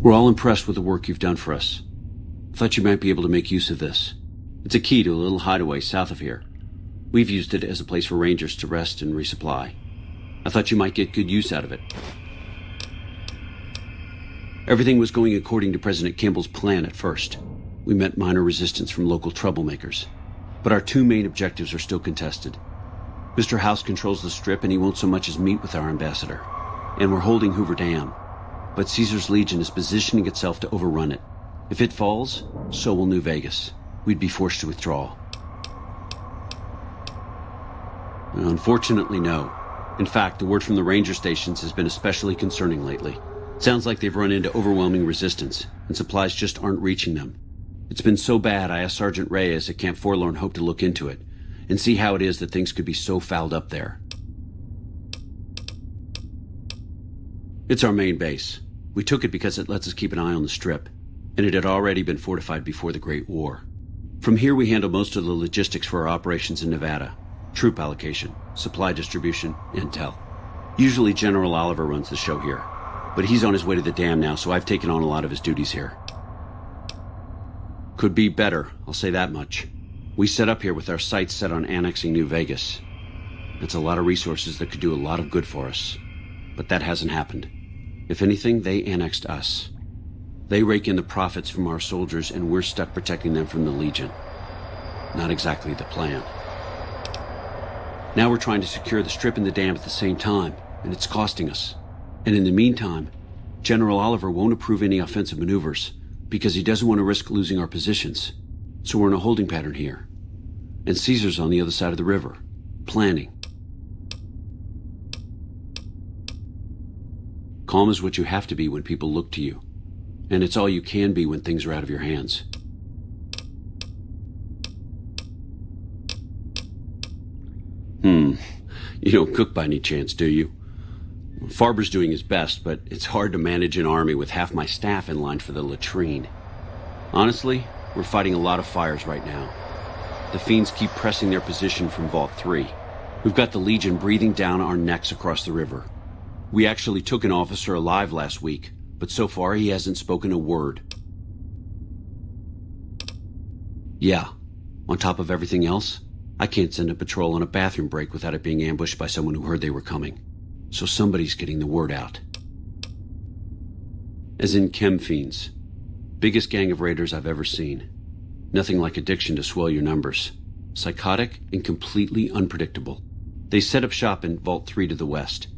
We're all impressed with the work you've done for us. Thought you might be able to make use of this. It's a key to a little hideaway south of here. We've used it as a place for rangers to rest and resupply. I thought you might get good use out of it. Everything was going according to President Campbell's plan at first. We met minor resistance from local troublemakers. But our two main objectives are still contested. Mr. House controls the Strip and he won't so much as meet with our ambassador. And we're holding Hoover Dam. But Caesar's Legion is positioning itself to overrun it. If it falls, so will New Vegas. We'd be forced to withdraw. Unfortunately, no. In fact, the word from the ranger stations has been especially concerning lately. Sounds like they've run into overwhelming resistance, and supplies just aren't reaching them. It's been so bad I asked Sergeant Reyes at Camp Forlorn Hope to look into it, and see how it is that things could be so fouled up there. It's our main base. We took it because it lets us keep an eye on the Strip, and it had already been fortified before the Great War. From here we handle most of the logistics for our operations in Nevada. Troop allocation, supply distribution, intel. Usually General Oliver runs the show here, but he's on his way to the dam now, so I've taken on a lot of his duties here. Could be better, I'll say that much. We set up here with our sights set on annexing New Vegas. That's a lot of resources that could do a lot of good for us. But that hasn't happened. If anything, they annexed us. They rake in the profits from our soldiers, and we're stuck protecting them from the Legion. Not exactly the plan. Now we're trying to secure the Strip and the dam at the same time, and it's costing us. And in the meantime, General Oliver won't approve any offensive maneuvers, because he doesn't want to risk losing our positions. So we're in a holding pattern here. And Caesar's on the other side of the river, planning. Calm is what you have to be when people look to you. And it's all you can be when things are out of your hands. You don't cook by any chance, do you? Farber's doing his best, but it's hard to manage an army with half my staff in line for the latrine. Honestly, we're fighting a lot of fires right now. The fiends keep pressing their position from Vault 3. We've got the Legion breathing down our necks across the river. We actually took an officer alive last week, but so far he hasn't spoken a word. Yeah, on top of everything else, I can't send a patrol on a bathroom break without it being ambushed by someone who heard they were coming. So somebody's getting the word out. As in chem fiends. Biggest gang of raiders I've ever seen. Nothing like addiction to swell your numbers. Psychotic and completely unpredictable. They set up shop in Vault 3 to the west.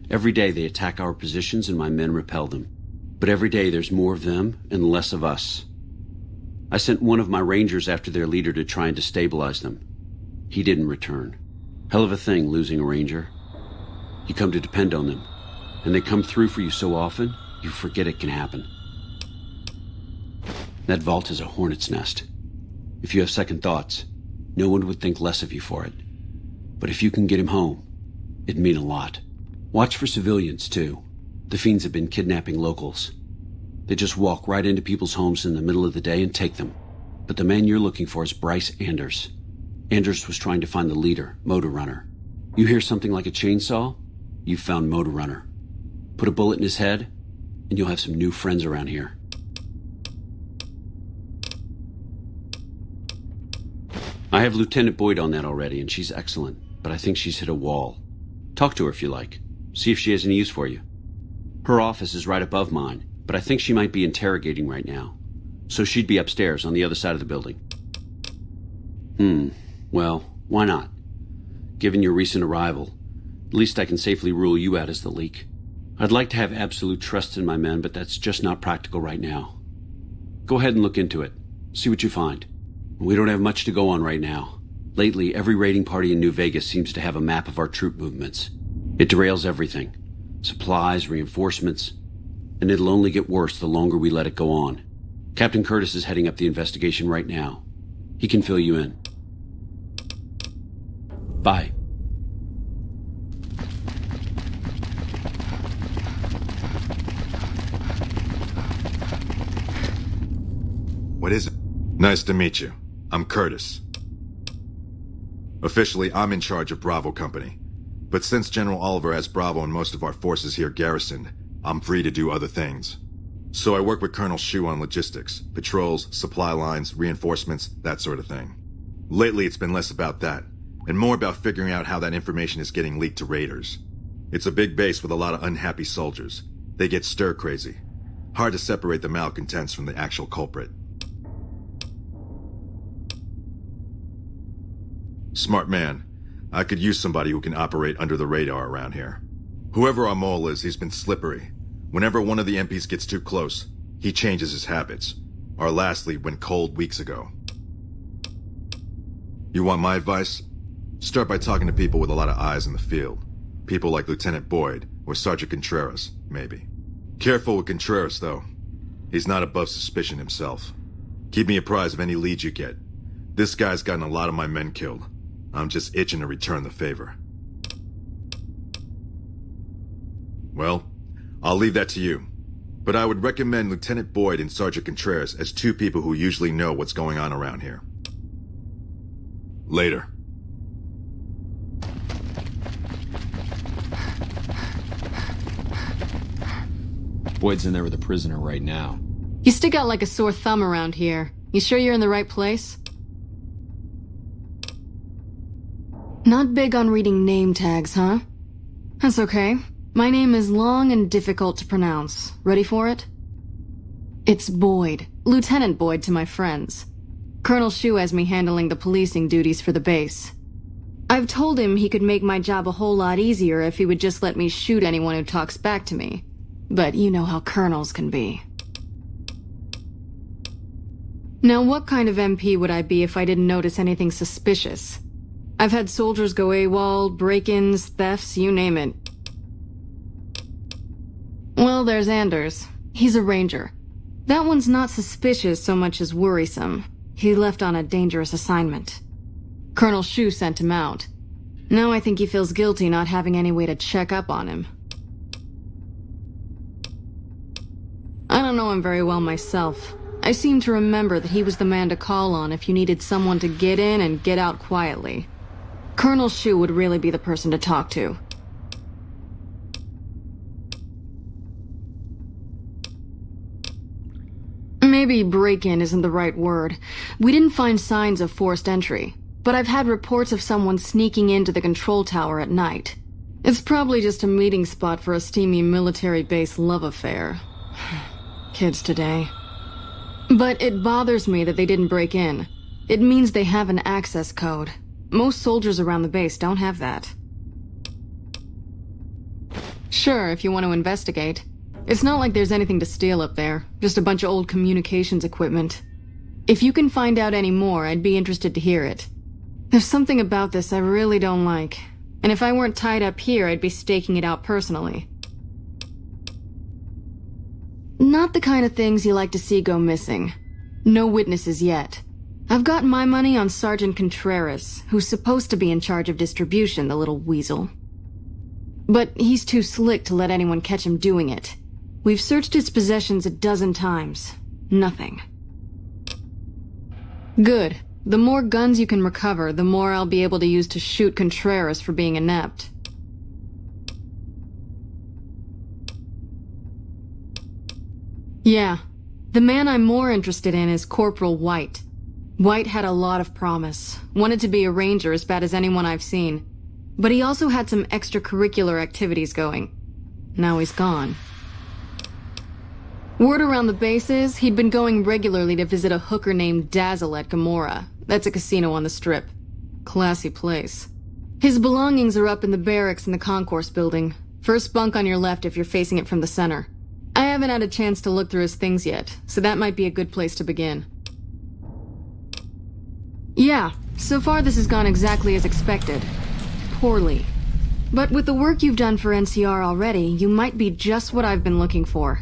Every day they attack our positions and my men repel them. But every day there's more of them and less of us. I sent one of my rangers after their leader to try and destabilize them. He didn't return. Hell of a thing, losing a ranger. You come to depend on them, and they come through for you so often, you forget it can happen. That vault is a hornet's nest. If you have second thoughts, no one would think less of you for it. But if you can get him home, it'd mean a lot. Watch for civilians, too. The fiends have been kidnapping locals. They just walk right into people's homes in the middle of the day and take them. But the man you're looking for is Bryce Anders. Anders was trying to find the leader, Motor Runner. You hear something like a chainsaw? You've found Motor Runner. Put a bullet in his head, and you'll have some new friends around here. I have Lieutenant Boyd on that already, and she's excellent, but I think she's hit a wall. Talk to her if you like. See if she has any use for you. Her office is right above mine, but I think she might be interrogating right now. So she'd be upstairs on the other side of the building. Well, why not? Given your recent arrival, at least I can safely rule you out as the leak. I'd like to have absolute trust in my men, but that's just not practical right now. Go ahead and look into it. See what you find. We don't have much to go on right now. Lately, every raiding party in New Vegas seems to have a map of our troop movements. It derails everything. Supplies, reinforcements. And it'll only get worse the longer we let it go on. Captain Curtis is heading up the investigation right now. He can fill you in. Bye. What is it? Nice to meet you. I'm Curtis. Officially, I'm in charge of Bravo Company. But since General Oliver has Bravo and most of our forces here garrisoned, I'm free to do other things. So I work with Colonel Shu on logistics, patrols, supply lines, reinforcements, that sort of thing. Lately, it's been less about that, and more about figuring out how that information is getting leaked to raiders. It's a big base with a lot of unhappy soldiers. They get stir-crazy. Hard to separate the malcontents from the actual culprit. Smart man. I could use somebody who can operate under the radar around here. Whoever our mole is, he's been slippery. Whenever one of the MPs gets too close, he changes his habits. Our last lead went cold weeks ago. You want my advice? Start by talking to people with a lot of eyes in the field. People like Lieutenant Boyd or Sergeant Contreras, maybe. Careful with Contreras, though. He's not above suspicion himself. Keep me apprised of any leads you get. This guy's gotten a lot of my men killed. I'm just itching to return the favor. Well, I'll leave that to you. But I would recommend Lieutenant Boyd and Sergeant Contreras as two people who usually know what's going on around here. Later. Boyd's in there with a prisoner right now. You stick out like a sore thumb around here. You sure you're in the right place? Not big on reading name tags, huh? That's okay. My name is long and difficult to pronounce. Ready for it? It's Boyd. Lieutenant Boyd to my friends. Colonel Shu has me handling the policing duties for the base. I've told him he could make my job a whole lot easier if he would just let me shoot anyone who talks back to me. But you know how colonels can be. Now, what kind of MP would I be if I didn't notice anything suspicious? I've had soldiers go AWOL, break-ins, thefts, you name it. Well, there's Anders. He's a ranger. That one's not suspicious so much as worrisome. He left on a dangerous assignment. Colonel Shu sent him out. Now I think he feels guilty not having any way to check up on him. I don't know him very well myself. I seem to remember that he was the man to call on if you needed someone to get in and get out quietly. Colonel Shu would really be the person to talk to. Maybe break-in isn't the right word. We didn't find signs of forced entry, but I've had reports of someone sneaking into the control tower at night. It's probably just a meeting spot for a steamy military base love affair. Kids today. But it bothers me that they didn't break in. It means they have an access code. Most soldiers around the base don't have that. Sure, if you want to investigate. It's not like there's anything to steal up there, just a bunch of old communications equipment. If you can find out any more, I'd be interested to hear it. There's something about this I really don't like, and if I weren't tied up here, I'd be staking it out personally. Not the kind of things you like to see go missing. No witnesses yet. I've got my money on Sergeant Contreras, who's supposed to be in charge of distribution, the little weasel. But he's too slick to let anyone catch him doing it. We've searched his possessions a dozen times. Nothing. Good. The more guns you can recover, the more I'll be able to use to shoot Contreras for being inept. Yeah. The man I'm more interested in is Corporal White. White had a lot of promise. Wanted to be a ranger as bad as anyone I've seen. But he also had some extracurricular activities going. Now he's gone. Word around the base is he'd been going regularly to visit a hooker named Dazzle at Gamora. That's a casino on the Strip. Classy place. His belongings are up in the barracks in the concourse building. First bunk on your left if you're facing it from the center. I haven't had a chance to look through his things yet, so that might be a good place to begin. Yeah, so far this has gone exactly as expected. Poorly. But with the work you've done for NCR already, you might be just what I've been looking for.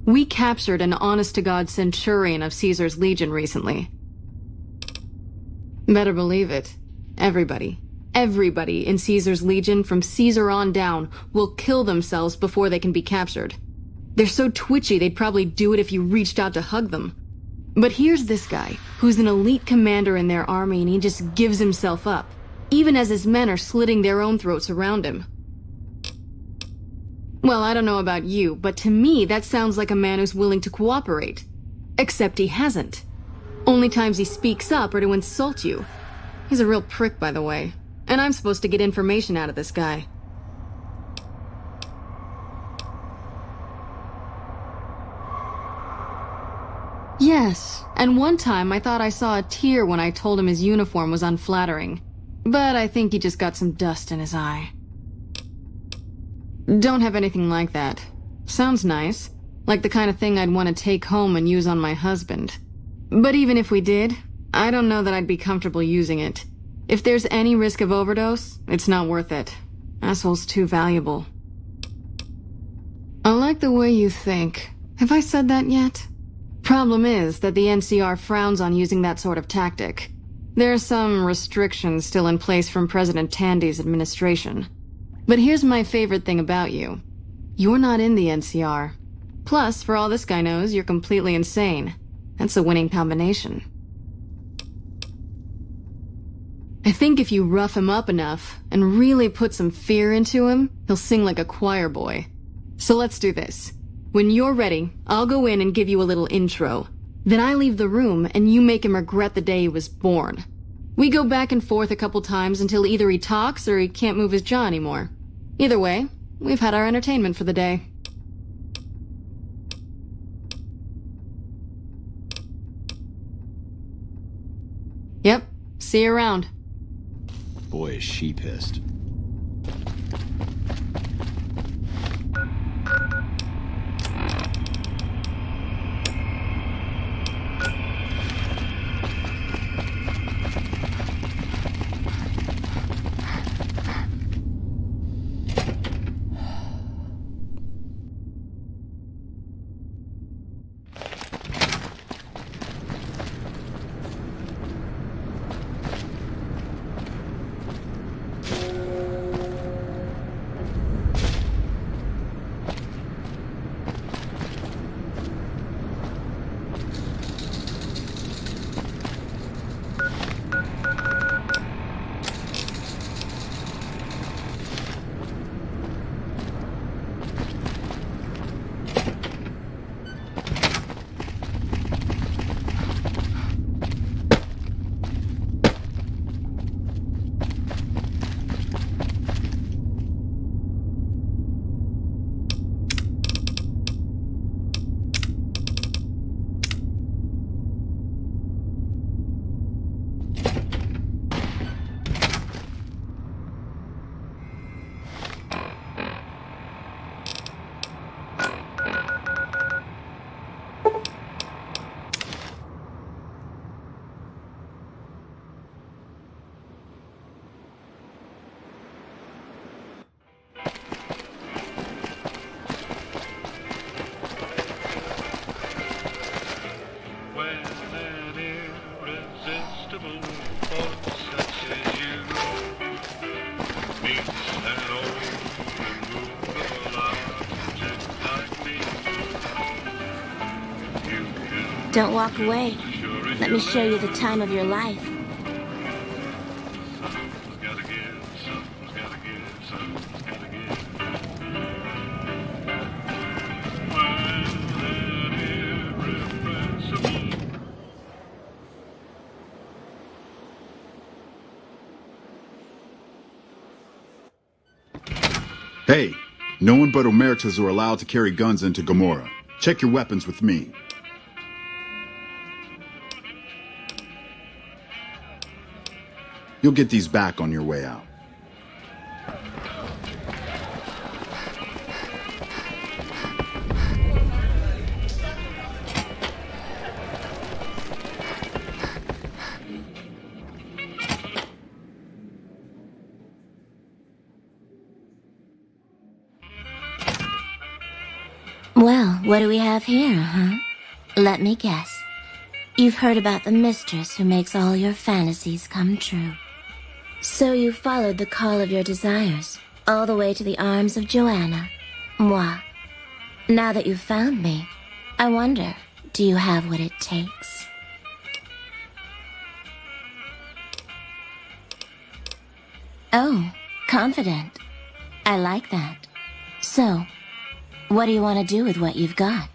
We captured an honest-to-God centurion of Caesar's Legion recently. Better believe it. Everybody in Caesar's Legion from Caesar on down will kill themselves before they can be captured. They're so twitchy they'd probably do it if you reached out to hug them. But here's this guy, who's an elite commander in their army and he just gives himself up, even as his men are slitting their own throats around him. Well, I don't know about you, but to me that sounds like a man who's willing to cooperate. Except he hasn't. Only times he speaks up are to insult you. He's a real prick, by the way. And I'm supposed to get information out of this guy. Yes, and one time I thought I saw a tear when I told him his uniform was unflattering. But I think he just got some dust in his eye. Don't have anything like that. Sounds nice. Like the kind of thing I'd want to take home and use on my husband. But even if we did, I don't know that I'd be comfortable using it. If there's any risk of overdose, it's not worth it. Asshole's too valuable. I like the way you think. Have I said that yet? Problem is that the NCR frowns on using that sort of tactic. There are some restrictions still in place from President Tandy's administration. But here's my favorite thing about you. You're not in the NCR. Plus, for all this guy knows, you're completely insane. That's a winning combination. I think if you rough him up enough and really put some fear into him, he'll sing like a choir boy. So let's do this. When you're ready, I'll go in and give you a little intro. Then I leave the room and you make him regret the day he was born. We go back and forth a couple times until either he talks or he can't move his jaw anymore. Either way, we've had our entertainment for the day. Yep, see you around. Boy, is she pissed. Don't walk away. Let me show you the time of your life. Hey, no one but Omertas are allowed to carry guns into Gomorrah. Check your weapons with me. You'll get these back on your way out. Well, what do we have here, huh? Let me guess. You've heard about the mistress who makes all your fantasies come true. So you followed the call of your desires, all the way to the arms of Joanna. Moi. Now that you've found me, I wonder, do you have what it takes? Oh, confident. I like that. So, What do you want to do with what you've got?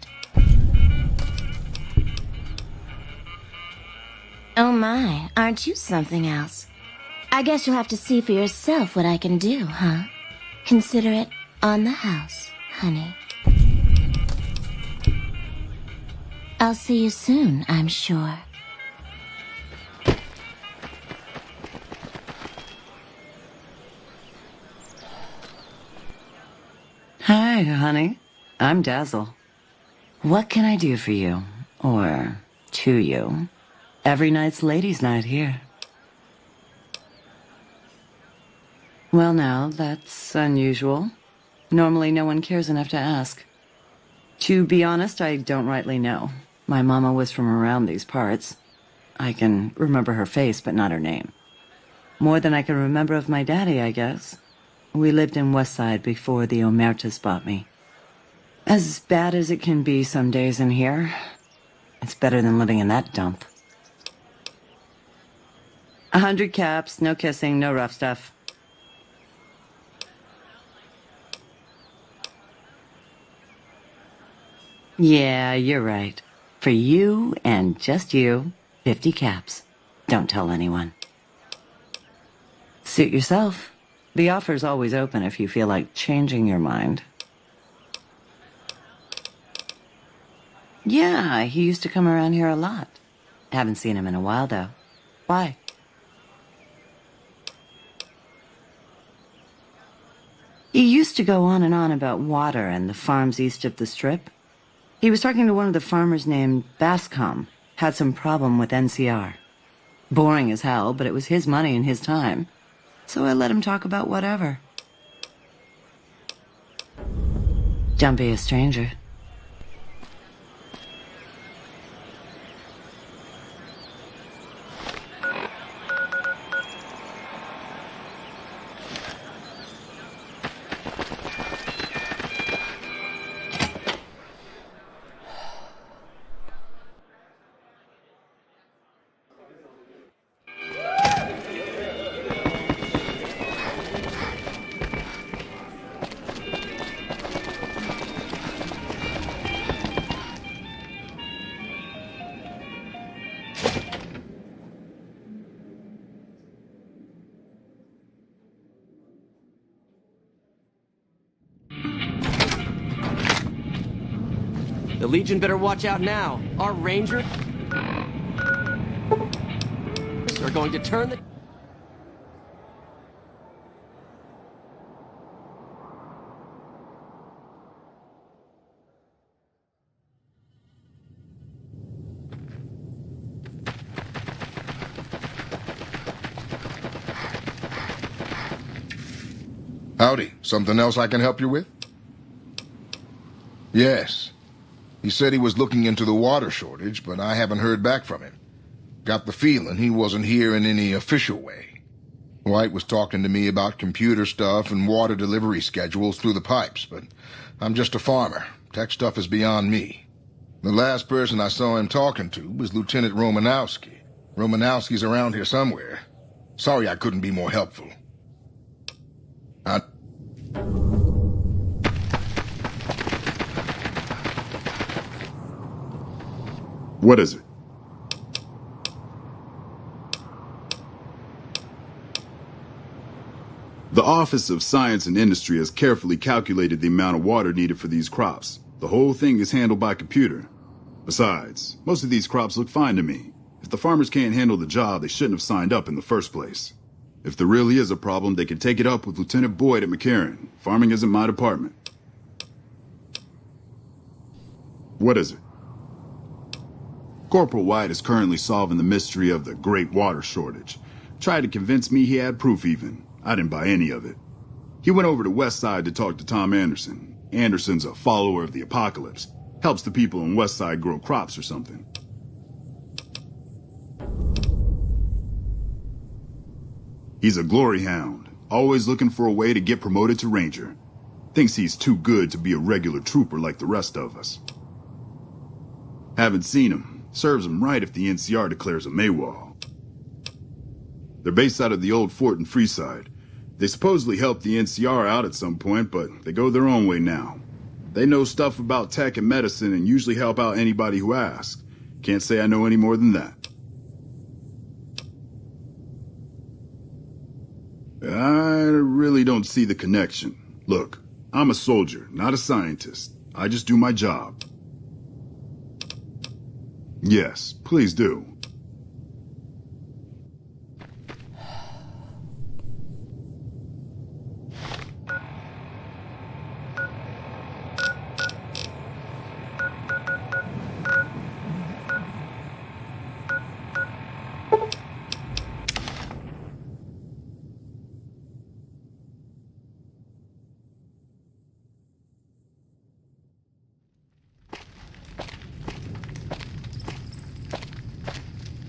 Oh my, aren't you something else? I guess you'll have to see for yourself what I can do, huh? Consider it on the house, honey. I'll see you soon, I'm sure. Hi, honey. I'm Dazzle. What can I do for you? Or to you? Every night's ladies' night here. Well now, that's unusual. Normally no one cares enough to ask. To be honest, I don't rightly know. My mama was from around these parts. I can remember her face, but not her name. More than I can remember of my daddy, I guess. We lived in Westside before the Omertas bought me. As bad as it can be some days in here, it's better than living in that dump. 100 caps, no kissing, no rough stuff. Yeah, you're right. For you and just you, 50 caps. Don't tell anyone. Suit yourself. The offer's always open if you feel like changing your mind. Yeah, he used to come around here a lot. Haven't seen him in a while, though. Why? He used to go on and on about water and the farms east of the Strip. He was talking to one of the farmers named Bascom. Had some problem with NCR. Boring as hell, but it was his money and his time. So I let him talk about whatever. Don't be a stranger. The Legion better watch out now. Our Rangers are going to turn the... Howdy. Something else I can help you with? Yes. He said he was looking into the water shortage, but I haven't heard back from him. Got the feeling he wasn't here in any official way. White was talking to me about computer stuff and water delivery schedules through the pipes, but I'm just a farmer. Tech stuff is beyond me. The last person I saw him talking to was Lieutenant Romanowski. Romanowski's around here somewhere. Sorry I couldn't be more helpful. What is it? The Office of Science and Industry has carefully calculated the amount of water needed for these crops. The whole thing is handled by computer. Besides, most of these crops look fine to me. If the farmers can't handle the job, they shouldn't have signed up in the first place. If there really is a problem, they can take it up with Lieutenant Boyd at McCarran. Farming isn't my department. What is it? Corporal White is currently solving the mystery of the Great Water Shortage. Tried to convince me he had proof even. I didn't buy any of it. He went over to Westside to talk to Tom Anderson. Anderson's a follower of the apocalypse. Helps the people in Westside grow crops or something. He's a glory hound, always looking for a way to get promoted to Ranger. Thinks he's too good to be a regular trooper like the rest of us. Haven't seen him. Serves him right if the NCR declares a Maywall. They're based out of the old fort in Freeside. They supposedly helped the NCR out at some point, but they go their own way now. They know stuff about tech and medicine and usually help out anybody who asks. Can't say I know any more than that. I really don't see the connection. Look, I'm a soldier, not a scientist. I just do my job. Yes, please do.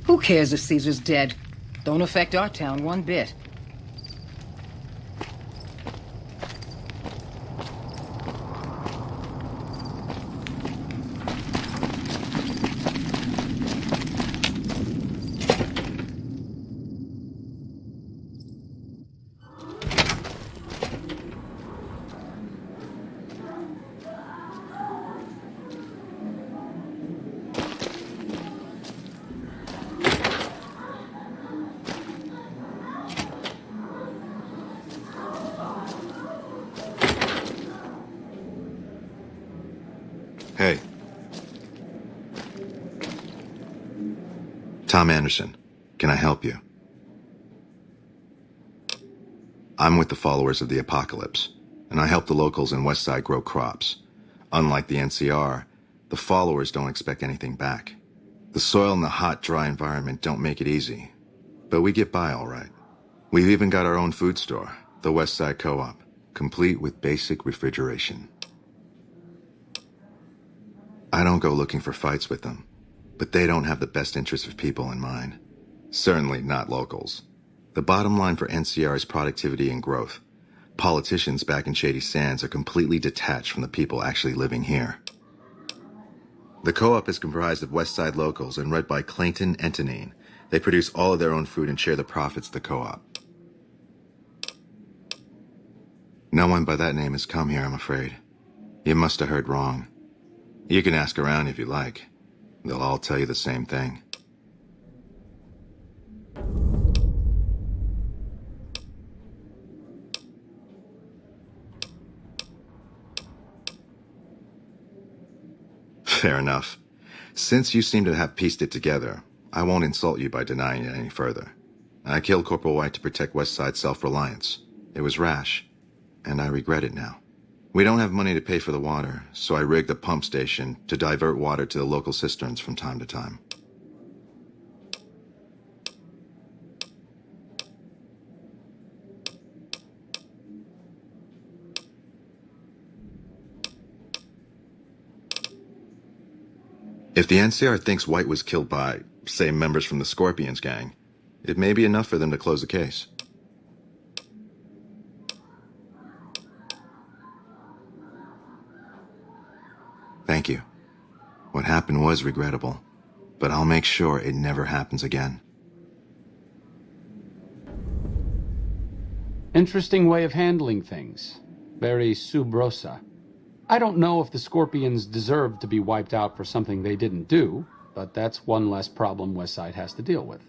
Who cares if Caesar's dead? Don't affect our town one bit. Hey. Tom Anderson, can I help you? I'm with the followers of the apocalypse, and I help the locals in Westside grow crops. Unlike the NCR, the followers don't expect anything back. The soil and the hot, dry environment don't make it easy, but we get by all right. We've even got our own food store, the Westside Co-op, complete with basic refrigeration. I don't go looking for fights with them, but they don't have the best interests of people in mind. Certainly not locals. The bottom line for NCR is productivity and growth. Politicians back in Shady Sands are completely detached from the people actually living here. The co-op is comprised of Westside locals and run by Clayton Antonine. They produce all of their own food and share the profits of the co-op. No one by that name has come here, I'm afraid. You must have heard wrong. You can ask around if you like. They'll all tell you the same thing. Fair enough. Since you seem to have pieced it together, I won't insult you by denying it any further. I killed Corporal White to protect Westside's self-reliance. It was rash, and I regret it now. We don't have money to pay for the water, so I rigged a pump station to divert water to the local cisterns from time to time. If the NCR thinks White was killed by, say, members from the Scorpions gang, it may be enough for them to close the case. Thank you. What happened was regrettable, but I'll make sure it never happens again. Interesting way of handling things. Very sub rosa. I don't know if the Scorpions deserve to be wiped out for something they didn't do, but that's one less problem Westside has to deal with.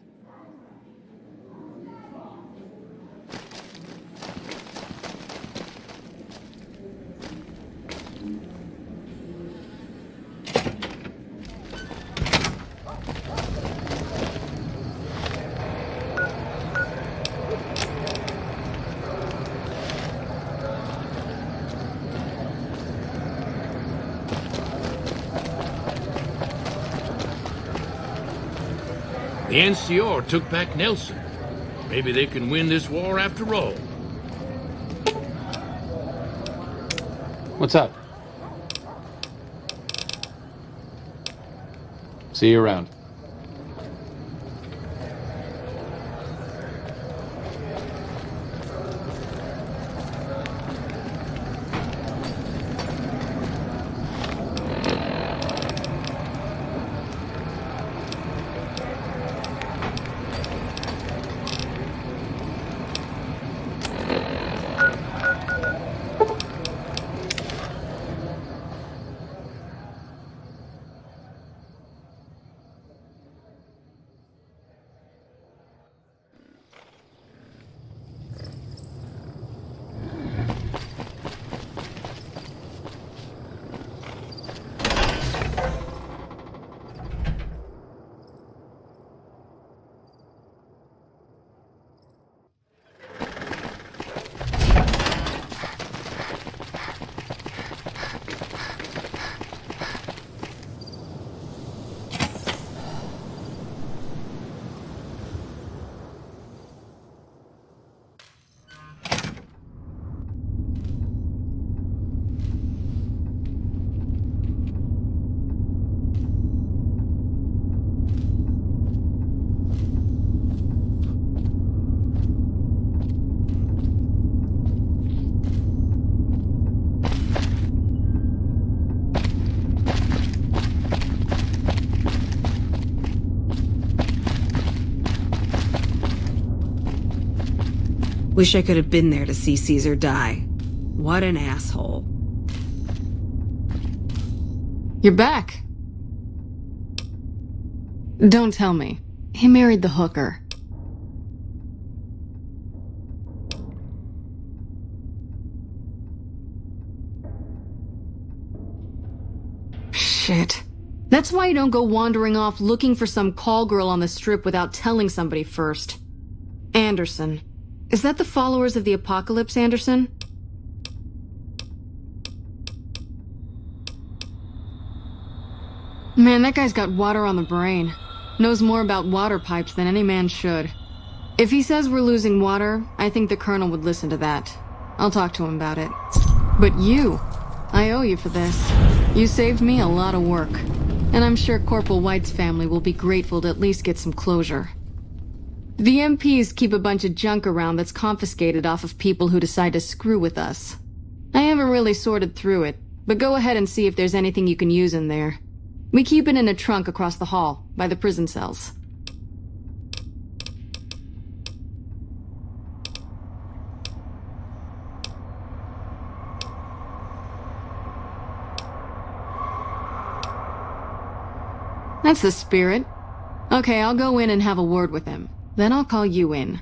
The NCR took back Nelson. Maybe they can win this war after all. What's up? See you around. Wish I could have been there to see Caesar die. What an asshole. You're back. Don't tell me. He married the hooker. Shit. That's why you don't go wandering off looking for some call girl on the strip without telling somebody first. Anderson. Is that the followers of the apocalypse, Anderson? Man, that guy's got water on the brain. Knows more about water pipes than any man should. If he says we're losing water, I think the Colonel would listen to that. I'll talk to him about it. But you, I owe you for this. You saved me a lot of work. And I'm sure Corporal White's family will be grateful to at least get some closure. The MPs keep a bunch of junk around that's confiscated off of people who decide to screw with us. I haven't really sorted through it, but go ahead and see if there's anything you can use in there. We keep it in a trunk across the hall, by the prison cells. That's the spirit. Okay, I'll go in and have a word with him. Then I'll call you in.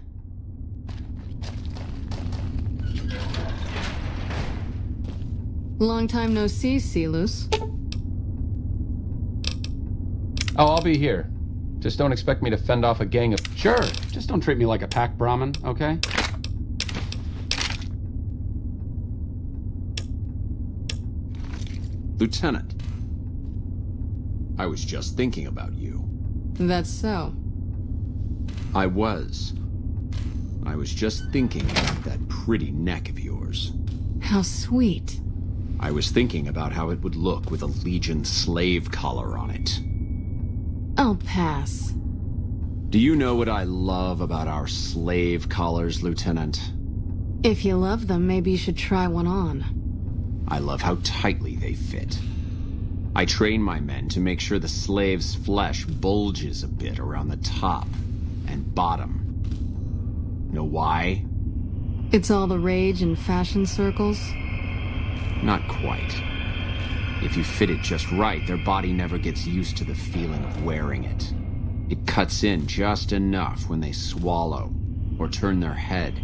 Long time no see, Silus. Oh, I'll be here. Just don't expect me to fend off a gang of... Sure, just don't treat me like a pack Brahmin, okay? Lieutenant, I was just thinking about you. That's so. I was just thinking about that pretty neck of yours. How sweet. I was thinking about how it would look with a Legion slave collar on it. I'll pass. Do you know what I love about our slave collars, Lieutenant? If you love them, maybe you should try one on. I love how tightly they fit. I train my men to make sure the slave's flesh bulges a bit around the top and bottom. Know why? It's all the rage in fashion circles? Not quite. If you fit it just right, their body never gets used to the feeling of wearing it. It cuts in just enough when they swallow or turn their head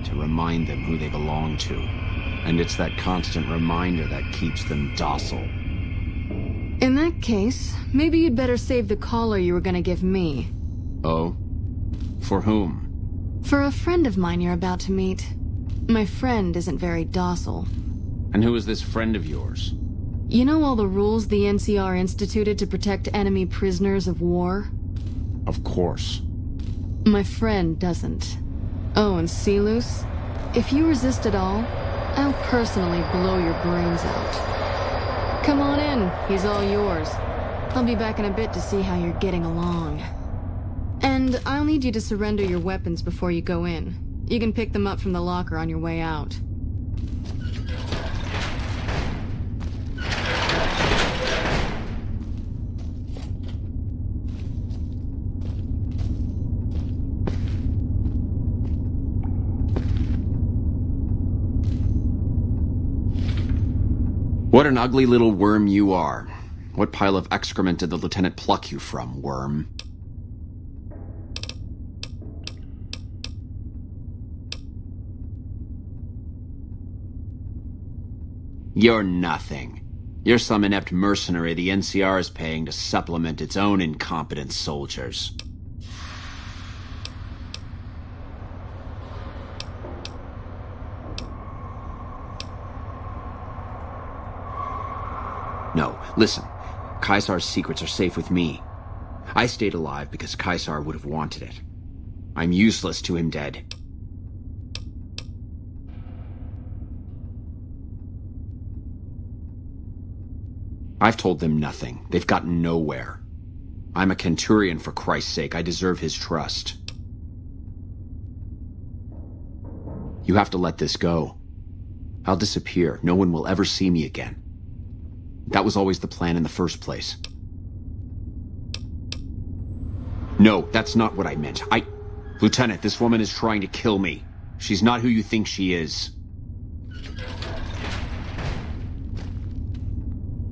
to remind them who they belong to. And it's that constant reminder that keeps them docile. In that case, maybe you'd better save the collar you were gonna give me. Oh? For whom? For a friend of mine you're about to meet. My friend isn't very docile. And who is this friend of yours? You know all the rules the NCR instituted to protect enemy prisoners of war? Of course. My friend doesn't. Oh, and Silus, if you resist at all, I'll personally blow your brains out. Come on in, he's all yours. I'll be back in a bit to see how you're getting along. And I'll need you to surrender your weapons before you go in. You can pick them up from the locker on your way out. What an ugly little worm you are. What pile of excrement did the lieutenant pluck you from, worm? You're nothing. You're some inept mercenary the NCR is paying to supplement its own incompetent soldiers. No, listen. Caesar's secrets are safe with me. I stayed alive because Caesar would have wanted it. I'm useless to him dead. I've told them nothing. They've gotten nowhere. I'm a Centurion, for Christ's sake. I deserve his trust. You have to let this go. I'll disappear. No one will ever see me again. That was always the plan in the first place. No, that's not what I meant. Lieutenant, this woman is trying to kill me. She's not who you think she is.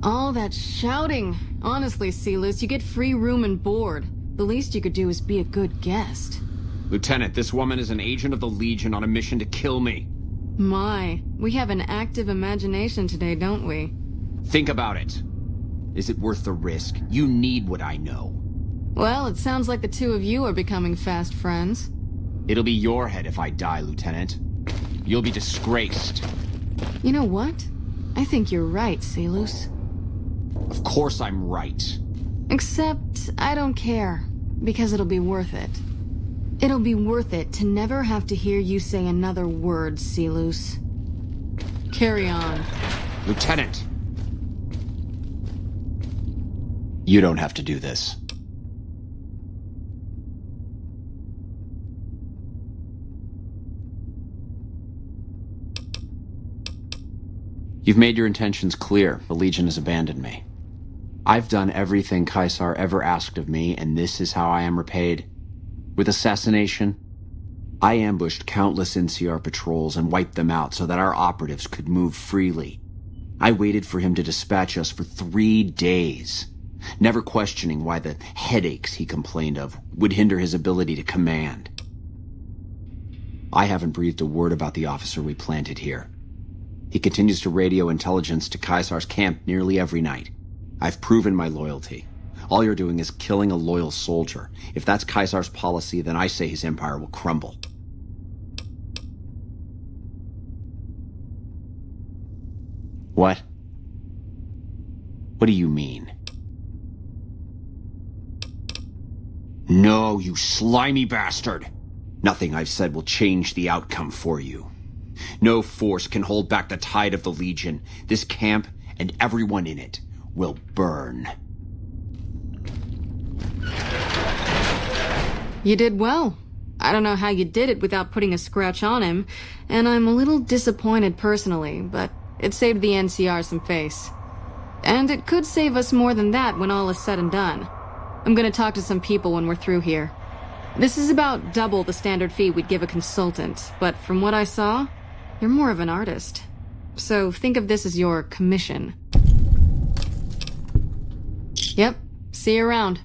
All that shouting. Honestly, Sealus, you get free room and board. The least you could do is be a good guest. Lieutenant, this woman is an agent of the Legion on a mission to kill me. My, we have an active imagination today, don't we? Think about it. Is it worth the risk? You need what I know. Well, it sounds like the two of you are becoming fast friends. It'll be your head if I die, Lieutenant. You'll be disgraced. You know what? I think you're right, Sealus. Of course I'm right. Except, I don't care. Because it'll be worth it. It'll be worth it to never have to hear you say another word, Sealus. Carry on. Lieutenant! You don't have to do this. You've made your intentions clear. The Legion has abandoned me. I've done everything Caesar ever asked of me, and this is how I am repaid. With assassination, I ambushed countless NCR patrols and wiped them out so that our operatives could move freely. I waited for him to dispatch us for 3 days, never questioning why the headaches he complained of would hinder his ability to command. I haven't breathed a word about the officer we planted here. He continues to radio intelligence to Caesar's camp nearly every night. I've proven my loyalty. All you're doing is killing a loyal soldier. If that's Caesar's policy, then I say his empire will crumble. What? What do you mean? No, you slimy bastard! Nothing I've said will change the outcome for you. No force can hold back the tide of the Legion. This camp and everyone in it will burn. You did well. I don't know how you did it without putting a scratch on him, and I'm a little disappointed personally, but it saved the NCR some face. And it could save us more than that when all is said and done. I'm gonna talk to some people when we're through here. This is about double the standard fee we'd give a consultant, but from what I saw, you're more of an artist. So think of this as your commission. Yep, see you around.